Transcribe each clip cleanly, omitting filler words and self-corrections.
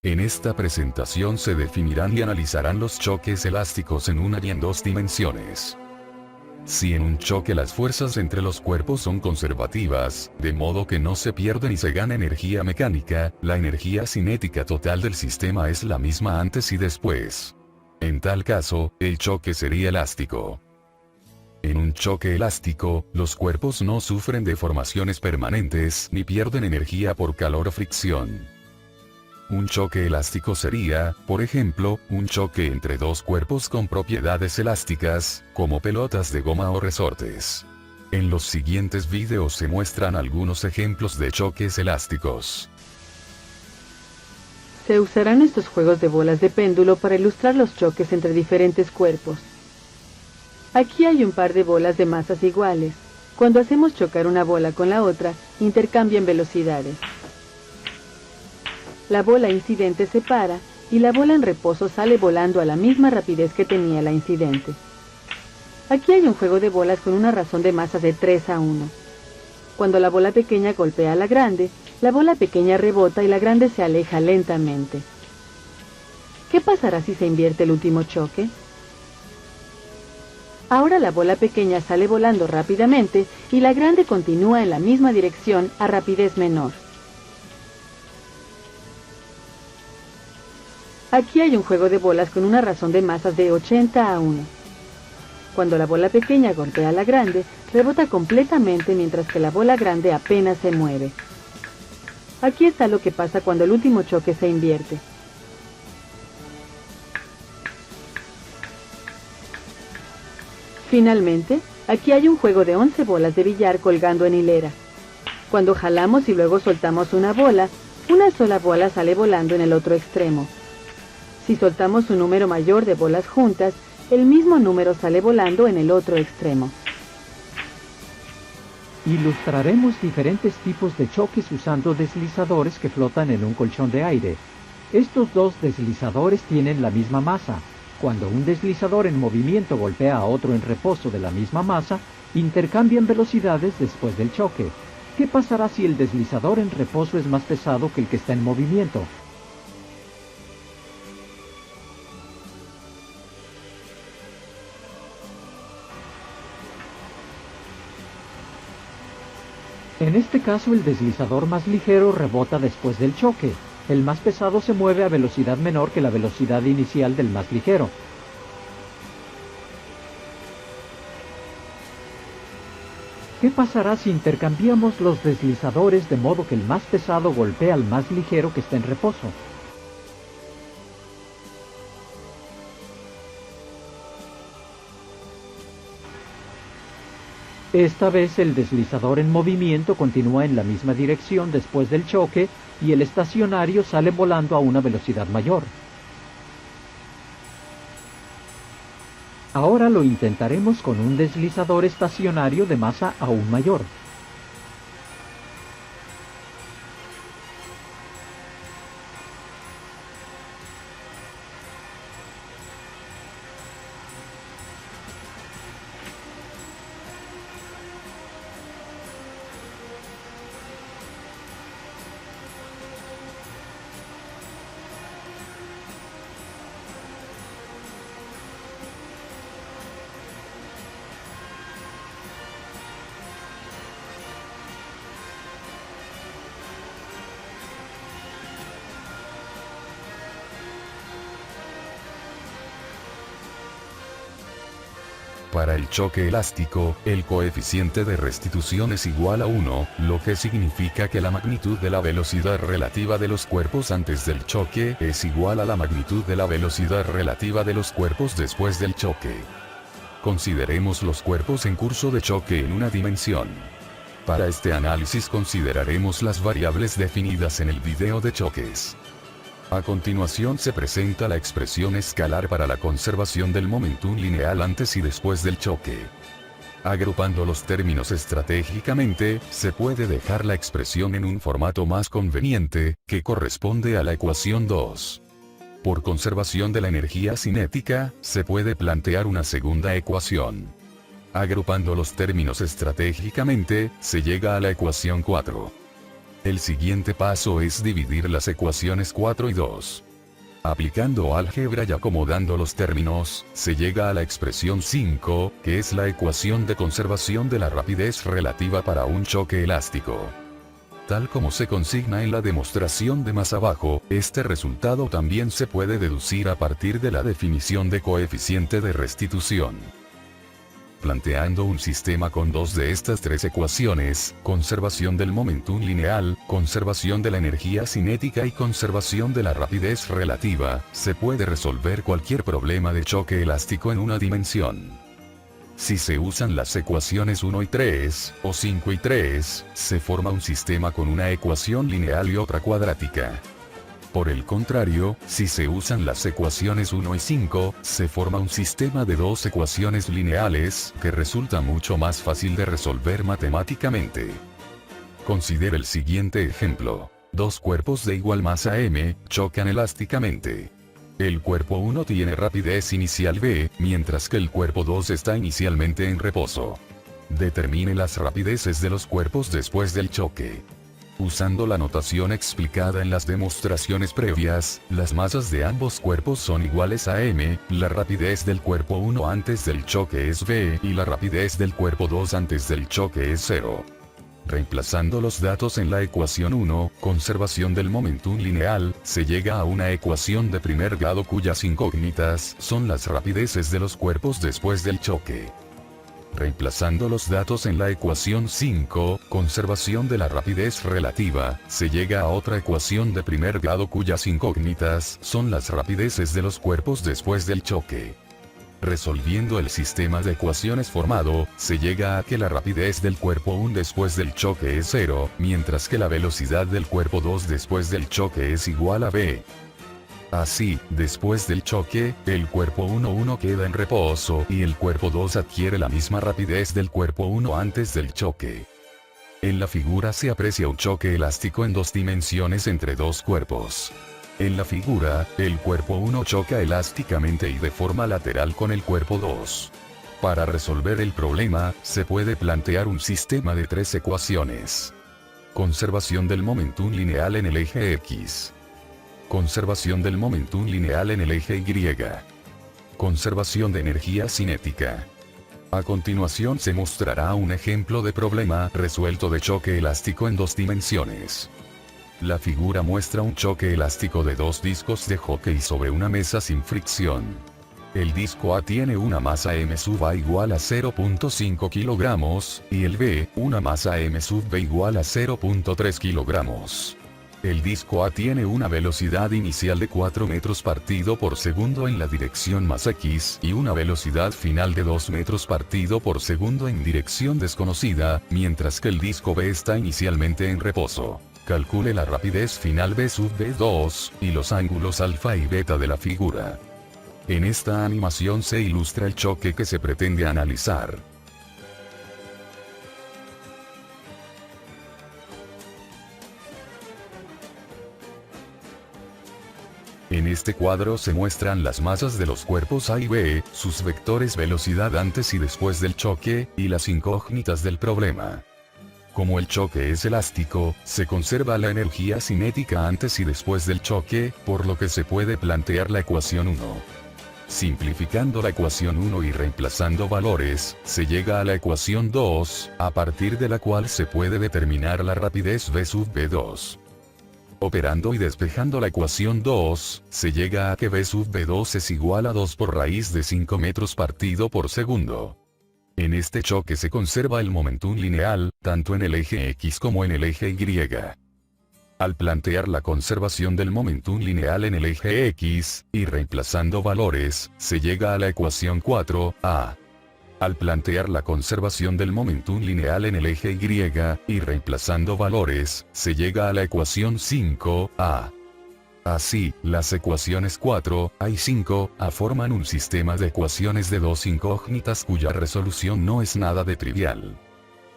En esta presentación se definirán y analizarán los choques elásticos en una y en dos dimensiones. Si en un choque las fuerzas entre los cuerpos son conservativas, de modo que no se pierde ni se gana energía mecánica, la energía cinética total del sistema es la misma antes y después. En tal caso, el choque sería elástico. En un choque elástico, los cuerpos no sufren deformaciones permanentes ni pierden energía por calor o fricción. Un choque elástico sería, por ejemplo, un choque entre dos cuerpos con propiedades elásticas, como pelotas de goma o resortes. En los siguientes vídeos se muestran algunos ejemplos de choques elásticos. Se usarán estos juegos de bolas de péndulo para ilustrar los choques entre diferentes cuerpos. Aquí hay un par de bolas de masas iguales. Cuando hacemos chocar una bola con la otra, intercambian velocidades. La bola incidente se para, y la bola en reposo sale volando a la misma rapidez que tenía la incidente. Aquí hay un juego de bolas con una razón de masa de 3:1. Cuando la bola pequeña golpea a la grande, la bola pequeña rebota y la grande se aleja lentamente. ¿Qué pasará si se invierte el último choque? Ahora la bola pequeña sale volando rápidamente y la grande continúa en la misma dirección a rapidez menor. Aquí hay un juego de bolas con una razón de masas de 80:1. Cuando la bola pequeña golpea a la grande, rebota completamente mientras que la bola grande apenas se mueve. Aquí está lo que pasa cuando el último choque se invierte. Finalmente, aquí hay un juego de 11 bolas de billar colgando en hilera. Cuando jalamos y luego soltamos una sola bola sale volando en el otro extremo. Si soltamos un número mayor de bolas juntas, el mismo número sale volando en el otro extremo. Ilustraremos diferentes tipos de choques usando deslizadores que flotan en un colchón de aire. Estos dos deslizadores tienen la misma masa. Cuando un deslizador en movimiento golpea a otro en reposo de la misma masa, intercambian velocidades después del choque. ¿Qué pasará si el deslizador en reposo es más pesado que el que está en movimiento? En este caso, el deslizador más ligero rebota después del choque. El más pesado se mueve a velocidad menor que la velocidad inicial del más ligero. ¿Qué pasará si intercambiamos los deslizadores de modo que el más pesado golpea al más ligero que está en reposo? Esta vez el deslizador en movimiento continúa en la misma dirección después del choque y el estacionario sale volando a una velocidad mayor. Ahora lo intentaremos con un deslizador estacionario de masa aún mayor. Para el choque elástico, el coeficiente de restitución es igual a 1, lo que significa que la magnitud de la velocidad relativa de los cuerpos antes del choque es igual a la magnitud de la velocidad relativa de los cuerpos después del choque. Consideremos los cuerpos en curso de choque en una dimensión. Para este análisis consideraremos las variables definidas en el video de choques. A continuación se presenta la expresión escalar para la conservación del momentum lineal antes y después del choque. Agrupando los términos estratégicamente, se puede dejar la expresión en un formato más conveniente, que corresponde a la ecuación 2. Por conservación de la energía cinética, se puede plantear una segunda ecuación. Agrupando los términos estratégicamente, se llega a la ecuación 4. El siguiente paso es dividir las ecuaciones 4 y 2. Aplicando álgebra y acomodando los términos, se llega a la expresión 5, que es la ecuación de conservación de la rapidez relativa para un choque elástico. Tal como se consigna en la demostración de más abajo, este resultado también se puede deducir a partir de la definición de coeficiente de restitución. Planteando un sistema con dos de estas tres ecuaciones, conservación del momentum lineal, conservación de la energía cinética y conservación de la rapidez relativa, se puede resolver cualquier problema de choque elástico en una dimensión. Si se usan las ecuaciones 1 y 3, o 5 y 3, se forma un sistema con una ecuación lineal y otra cuadrática. Por el contrario, si se usan las ecuaciones 1 y 5, se forma un sistema de dos ecuaciones lineales, que resulta mucho más fácil de resolver matemáticamente. Considere el siguiente ejemplo. Dos cuerpos de igual masa m, chocan elásticamente. El cuerpo 1 tiene rapidez inicial v, mientras que el cuerpo 2 está inicialmente en reposo. Determine las rapideces de los cuerpos después del choque. Usando la notación explicada en las demostraciones previas, las masas de ambos cuerpos son iguales a m, la rapidez del cuerpo 1 antes del choque es v y la rapidez del cuerpo 2 antes del choque es 0. Reemplazando los datos en la ecuación 1, conservación del momentum lineal, se llega a una ecuación de primer grado cuyas incógnitas son las rapideces de los cuerpos después del choque. Reemplazando los datos en la ecuación 5, conservación de la rapidez relativa, se llega a otra ecuación de primer grado cuyas incógnitas son las rapideces de los cuerpos después del choque. Resolviendo el sistema de ecuaciones formado, se llega a que la rapidez del cuerpo 1 después del choque es 0, mientras que la velocidad del cuerpo 2 después del choque es igual a v. Así, después del choque, el cuerpo 1 queda en reposo y el cuerpo 2 adquiere la misma rapidez del cuerpo 1 antes del choque. En la figura se aprecia un choque elástico en dos dimensiones entre dos cuerpos. En la figura, el cuerpo 1 choca elásticamente y de forma lateral con el cuerpo 2. Para resolver el problema, se puede plantear un sistema de tres ecuaciones. Conservación del momentum lineal en el eje X. Conservación del momentum lineal en el eje Y. Conservación de energía cinética. A continuación se mostrará un ejemplo de problema resuelto de choque elástico en dos dimensiones. La figura muestra un choque elástico de dos discos de hockey sobre una mesa sin fricción. El disco A tiene una masa m sub A igual a 0.5 kilogramos, y el B, una masa m sub B igual a 0.3 kilogramos. El disco A tiene una velocidad inicial de 4 metros partido por segundo en la dirección más x y una velocidad final de 2 metros partido por segundo en dirección desconocida, mientras que el disco B está inicialmente en reposo. Calcule la rapidez final v sub v2, y los ángulos alfa y beta de la figura. En esta animación se ilustra el choque que se pretende analizar. En este cuadro se muestran las masas de los cuerpos A y B, sus vectores velocidad antes y después del choque, y las incógnitas del problema. Como el choque es elástico, se conserva la energía cinética antes y después del choque, por lo que se puede plantear la ecuación 1. Simplificando la ecuación 1 y reemplazando valores, se llega a la ecuación 2, a partir de la cual se puede determinar la rapidez v sub v2. Operando y despejando la ecuación 2, se llega a que v sub v2 es igual a 2 por raíz de 5 metros partido por segundo. En este choque se conserva el momentum lineal, tanto en el eje X como en el eje Y. Al plantear la conservación del momentum lineal en el eje X, y reemplazando valores, se llega a la ecuación 4a. Al plantear la conservación del momentum lineal en el eje Y, y reemplazando valores, se llega a la ecuación 5a. Así, las ecuaciones 4a y 5a forman un sistema de ecuaciones de dos incógnitas cuya resolución no es nada de trivial.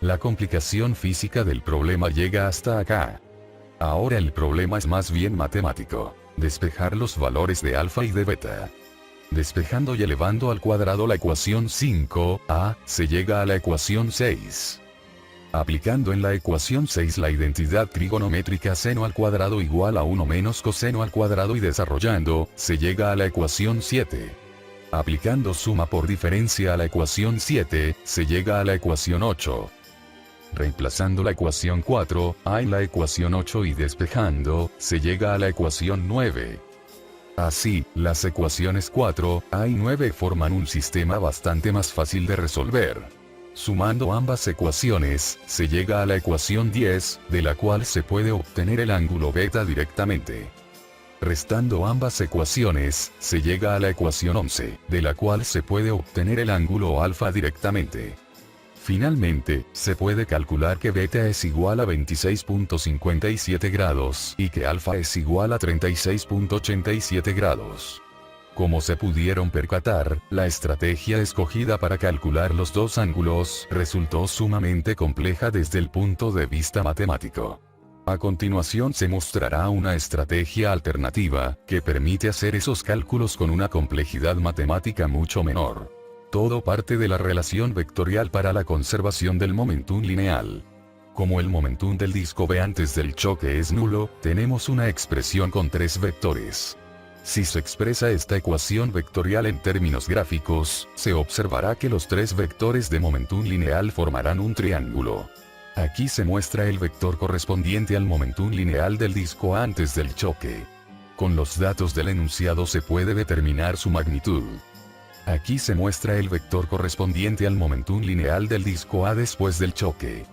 La complicación física del problema llega hasta acá. Ahora el problema es más bien matemático: despejar los valores de alfa y de beta. Despejando y elevando al cuadrado la ecuación 5a, se llega a la ecuación 6. Aplicando en la ecuación 6 la identidad trigonométrica seno al cuadrado igual a 1 menos coseno al cuadrado y desarrollando, se llega a la ecuación 7. Aplicando suma por diferencia a la ecuación 7, se llega a la ecuación 8. Reemplazando la ecuación 4, a en la ecuación 8 y despejando, se llega a la ecuación 9. Así, las ecuaciones 4, a y 9 forman un sistema bastante más fácil de resolver. Sumando ambas ecuaciones, se llega a la ecuación 10, de la cual se puede obtener el ángulo beta directamente. Restando ambas ecuaciones, se llega a la ecuación 11, de la cual se puede obtener el ángulo alfa directamente. Finalmente, se puede calcular que beta es igual a 26.57 grados y que alfa es igual a 36.87 grados. Como se pudieron percatar, la estrategia escogida para calcular los dos ángulos resultó sumamente compleja desde el punto de vista matemático. A continuación se mostrará una estrategia alternativa, que permite hacer esos cálculos con una complejidad matemática mucho menor. Todo parte de la relación vectorial para la conservación del momentum lineal. Como el momentum del disco B antes del choque es nulo, tenemos una expresión con tres vectores. Si se expresa esta ecuación vectorial en términos gráficos, se observará que los tres vectores de momentum lineal formarán un triángulo. Aquí se muestra el vector correspondiente al momentum lineal del disco A antes del choque. Con los datos del enunciado se puede determinar su magnitud. Aquí se muestra el vector correspondiente al momentum lineal del disco A después del choque.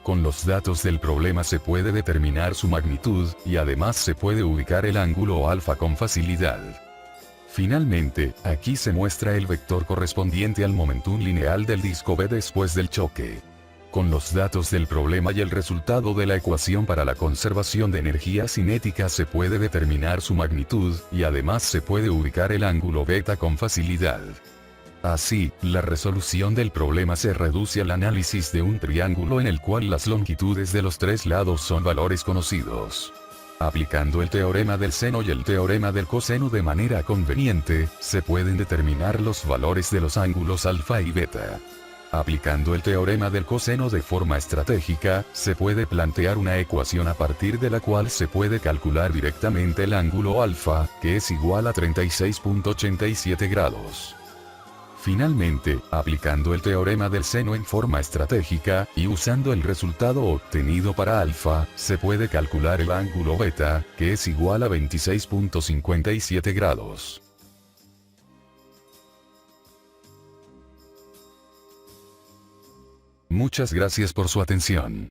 Con los datos del problema se puede determinar su magnitud, y además se puede ubicar el ángulo alfa con facilidad. Finalmente, aquí se muestra el vector correspondiente al momentum lineal del disco B después del choque. Con los datos del problema y el resultado de la ecuación para la conservación de energía cinética se puede determinar su magnitud, y además se puede ubicar el ángulo beta con facilidad. Así, la resolución del problema se reduce al análisis de un triángulo en el cual las longitudes de los tres lados son valores conocidos. Aplicando el teorema del seno y el teorema del coseno de manera conveniente, se pueden determinar los valores de los ángulos alfa y beta. Aplicando el teorema del coseno de forma estratégica, se puede plantear una ecuación a partir de la cual se puede calcular directamente el ángulo alfa, que es igual a 36.87 grados. Finalmente, aplicando el teorema del seno en forma estratégica, y usando el resultado obtenido para alfa, se puede calcular el ángulo beta, que es igual a 26.57 grados. Muchas gracias por su atención.